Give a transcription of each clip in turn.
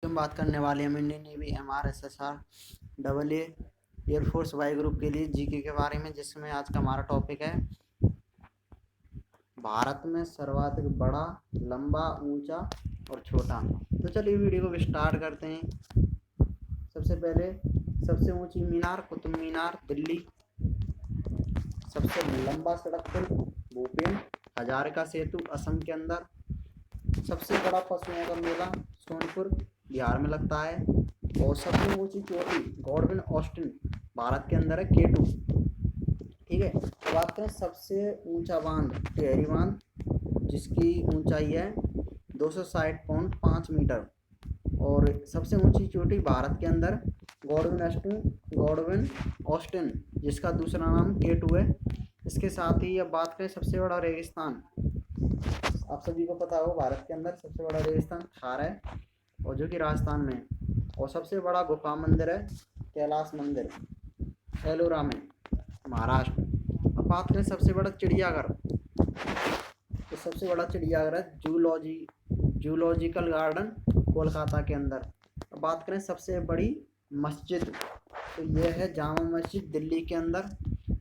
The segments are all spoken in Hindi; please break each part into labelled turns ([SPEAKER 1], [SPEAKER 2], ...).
[SPEAKER 1] हम बात करने वाले हैं Indian navy MRSSR double A air force Y group के लिए जीके के बारे में, जिसमें आज का हमारा टॉपिक है भारत में सर्वाधिक बड़ा, लंबा, ऊंचा और छोटा। तो चलिए वीडियो को स्टार्ट करते हैं। सबसे पहले सबसे ऊंची मीनार कुतुब मीनार दिल्ली, सबसे लंबा सड़क पुल भूपेन हजारिका सेतु असम के अंदर, सबसे बड़ा पशुओं का मेला सोनपुर बिहार में लगता है, और सबसे ऊंची चोटी गॉडविन ऑस्टिन भारत के अंदर है K2। ठीक है, तो बात करें सबसे ऊंचा बांध टिहरी बांध, जिसकी ऊंचाई है 260.5 मीटर, और सबसे ऊंची चोटी भारत के अंदर गॉडविन ऑस्टिन जिसका दूसरा नाम K2 है। इसके साथ ही अब बात करें सबसे बड़ा रेगिस्तान, आप सभी को पता हो भारत के अंदर सबसे बड़ा रेगिस्तान थार है, और जो कि राजस्थान में है, और सबसे बड़ा गुफा मंदिर है कैलाश मंदिर एलोरा में महाराष्ट्र। अब बात करें सबसे बड़ा चिड़ियाघर, तो सबसे बड़ा चिड़ियाघर है जूलॉजिकल गार्डन कोलकाता के अंदर। अब बात करें सबसे बड़ी मस्जिद, तो यह है जामा मस्जिद दिल्ली के अंदर,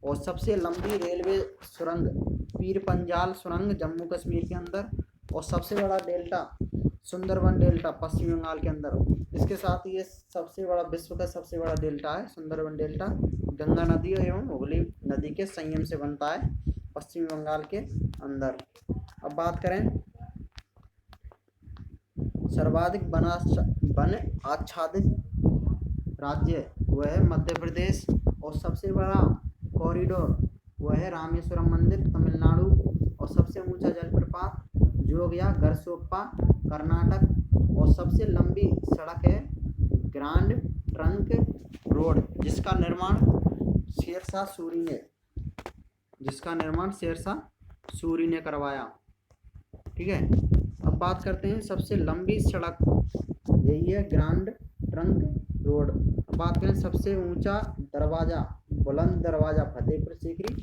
[SPEAKER 1] और सबसे लंबी रेलवे सुरंग पीर पंजाल सुरंग जम्मू कश्मीर के अंदर, और सबसे बड़ा डेल्टा सुंदरबन डेल्टा पश्चिम बंगाल के अंदर। इसके साथ ही ये सबसे बड़ा विश्व का सबसे बड़ा डेल्टा है सुंदरबन डेल्टा, गंगा नदी एवं हुगली नदी के संगम से बनता है पश्चिम बंगाल के अंदर। अब बात करें सर्वाधिक वन आच्छादित राज्य, वह है मध्य प्रदेश, और सबसे बड़ा कॉरिडोर वह है रामेश्वरम मंदिर तमिलनाडु, और सबसे ऊंचा जलप्रपात जोगिया गरसोप्पा कर्नाटक, और सबसे लंबी सड़क है ग्रांड ट्रंक रोड, जिसका निर्माण शेरशाह सूरी ने करवाया। ठीक है, अब बात करते हैं सबसे लंबी सड़क, यही है ग्रांड ट्रंक रोड। अब बात करें सबसे ऊंचा दरवाजा बुलंद दरवाजा फतेहपुर सीकरी।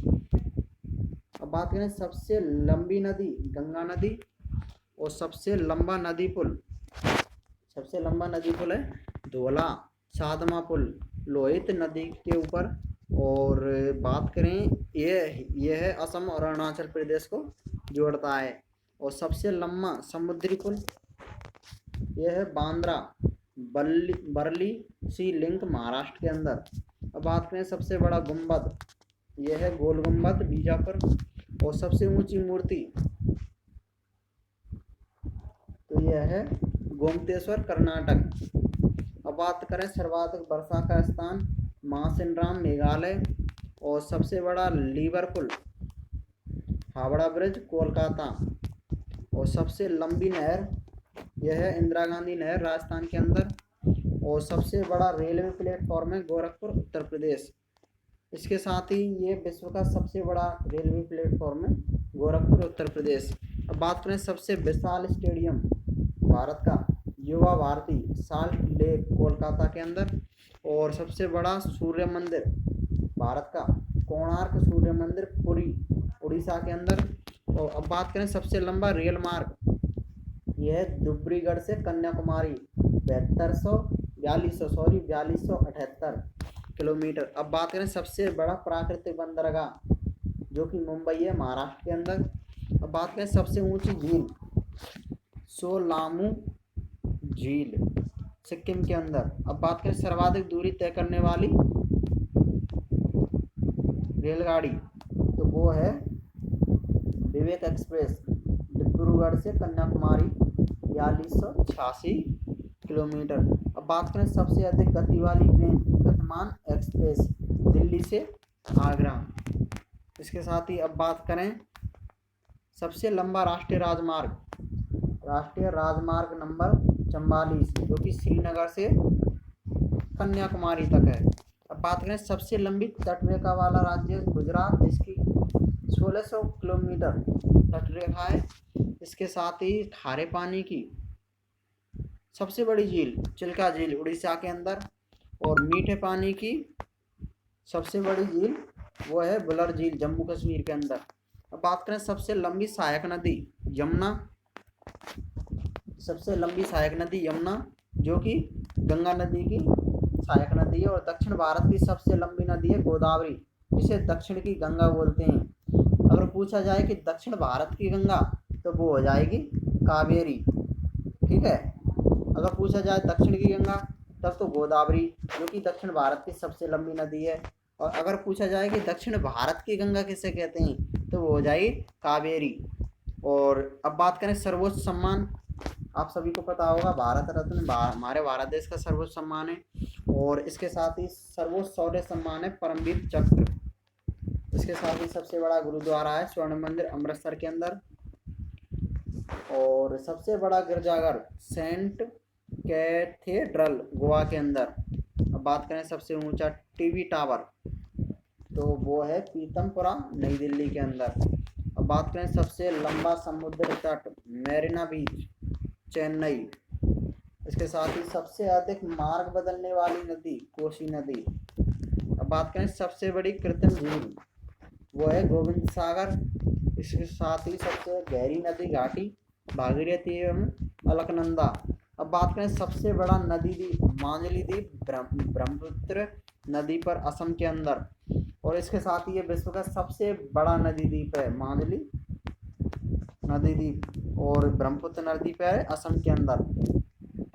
[SPEAKER 1] अब बात करें सबसे लंबी नदी गंगा नदी, और सबसे लंबा नदी पुल है धोला साधमा पुल लोहित नदी के ऊपर। और बात करें ये है असम और अरुणाचल प्रदेश को जोड़ता है, और सबसे लंबा समुद्री पुल यह है बांद्रा बरली सी लिंक महाराष्ट्र के अंदर। अब बात करें सबसे बड़ा गुंबद, यह है गोल गुंबद बीजापुर, और सबसे ऊंची मूर्ति तो यह है गोमतेश्वर कर्नाटक। अब बात करें सर्वाधिक वर्षा का स्थान मासिनराम मेघालय, और सबसे बड़ा lever pull Howrah bridge Kolkata, और सबसे लंबी नहर यह है इंदिरा गांधी नहर राजस्थान के अंदर, और सबसे बड़ा रेलवे प्लेटफॉर्म है गोरखपुर उत्तर प्रदेश। इसके साथ ही ये विश्व का सबसे बड़ा रेलवे प्लेटफॉर्म है गोरखपुर उत्तर प्रदेश। अब बात करें सबसे विशाल स्टेडियम भारत का युवा भारती साल्ट लेक कोलकाता के अंदर, और सबसे बड़ा सूर्य मंदिर भारत का कोणार्क सूर्य मंदिर पुरी उड़ीसा के अंदर। और अब बात करें सबसे लंबा रेल मार्ग, यह है धुब्रीगढ़ से कन्याकुमारी 4278 किलोमीटर। अब बात करें सबसे बड़ा प्राकृतिक बंदरगाह, जो कि मुंबई है महाराष्ट्र के अंदर। अब बात करें सबसे ऊंची झील सोलामू झील सिक्किम के अंदर। अब बात करें सर्वाधिक दूरी तय करने वाली रेलगाड़ी, तो वो है विवेक एक्सप्रेस डिब्रूगढ़ से कन्याकुमारी 4286 किलोमीटर। अब बात करें सबसे अधिक गति वाली ट्रेन गतिमान एक्सप्रेस दिल्ली से आगरा। इसके साथ ही अब बात करें सबसे लंबा राष्ट्रीय राजमार्ग नंबर 44, जो कि श्रीनगर से कन्याकुमारी तक है। अब बात करें सबसे लंबी तटरेखा वाला राज्य गुजरात, जिसकी 1600 किलोमीटर तटरेखा है। इसके साथ ही खारे पानी की सबसे बड़ी झील चिल्का झील उड़ीसा के अंदर, और मीठे पानी की सबसे बड़ी झील वो है बुलर झील जम्मू कश्मीर के अंदर। अब बात करें सबसे लंबी सहायक नदी यमुना, जो कि गंगा नदी की सहायक नदी है। और दक्षिण भारत की सबसे लंबी नदी है गोदावरी, जिसे दक्षिण की गंगा बोलते हैं। अगर पूछा जाए कि दक्षिण भारत की गंगा, तो वो हो जाएगी कावेरी। ठीक है। अगर पूछा जाए दक्षिण की गंगा, तब तो गोदावरी, जो कि दक्षिण भारत की सबसे लंबी नदी है। और अगर पूछा जाए कि दक्षिण भारत की गंगा किसे कहते हैं, तो वो हो जाएगी कावेरी। और अब बात करें सर्वोच्च सम्मान, आप सभी को पता होगा भारत रत्न हमारे भारत देश का सर्वोच्च सम्मान है। और इसके साथ ही सर्वोच्च शौर्य सम्मान है परमवीर चक्र। इसके साथ ही सबसे बड़ा गुरुद्वारा है स्वर्ण मंदिर अमृतसर के अंदर। और सबसे बड़ा गिरजाघर सेंट कैथेड्रल गोवा के अंदर। अब बात करें सबसे ऊंचा टीवी टावर, तो वो है पीतमपुरा नई दिल्ली के अंदर। अब बात करें सबसे लंबा समुद्र तट मैरीना बीच चेन्नई। इसके साथ ही सबसे अधिक मार्ग बदलने वाली नदी कोसी नदी। अब बात करें सबसे बड़ी कृत्रिम झील, वो है गोविंद सागर। इसके साथ ही सबसे गहरी नदी घाटी भागीरथी एवं अलकनंदा। अब बात करें सबसे बड़ा नदी द्वीप मांजली द्वीप ब्रह्मपुत्र नदी पर असम के अंदर। और इसके साथ ही ये विश्व का सबसे बड़ा नदी द्वीप है मांजली नदी द्वीप, और ब्रह्मपुत्र नदी पर है असम के अंदर।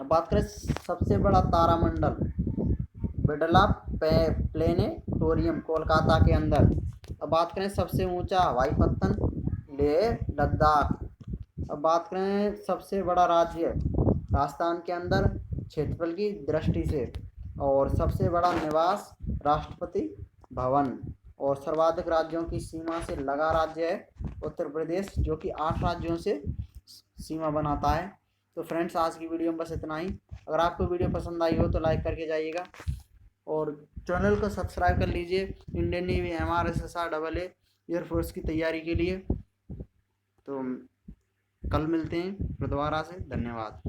[SPEAKER 1] अब बात करें सबसे बड़ा तारामंडल बिरला प्लेनेटोरियम कोलकाता के अंदर। अब बात करें सबसे ऊंचा हवाई पत्तन लेह लद्दाख। अब बात करें सबसे बड़ा राज्य राजस्थान के अंदर क्षेत्रफल की दृष्टि से। और सबसे बड़ा निवास राष्ट्रपति भवन। और सर्वाधिक राज्यों की सीमा से लगा राज्य है उत्तर प्रदेश, जो कि 8 राज्यों से सीमा बनाता है। तो फ्रेंड्स, आज की वीडियो में बस इतना ही। अगर आपको वीडियो पसंद आई हो तो लाइक करके जाइएगा और चैनल को सब्सक्राइब कर लीजिए Indian navy MRSSR AA air force की तैयारी के लिए। तो कल मिलते हैं दोबारा से। धन्यवाद।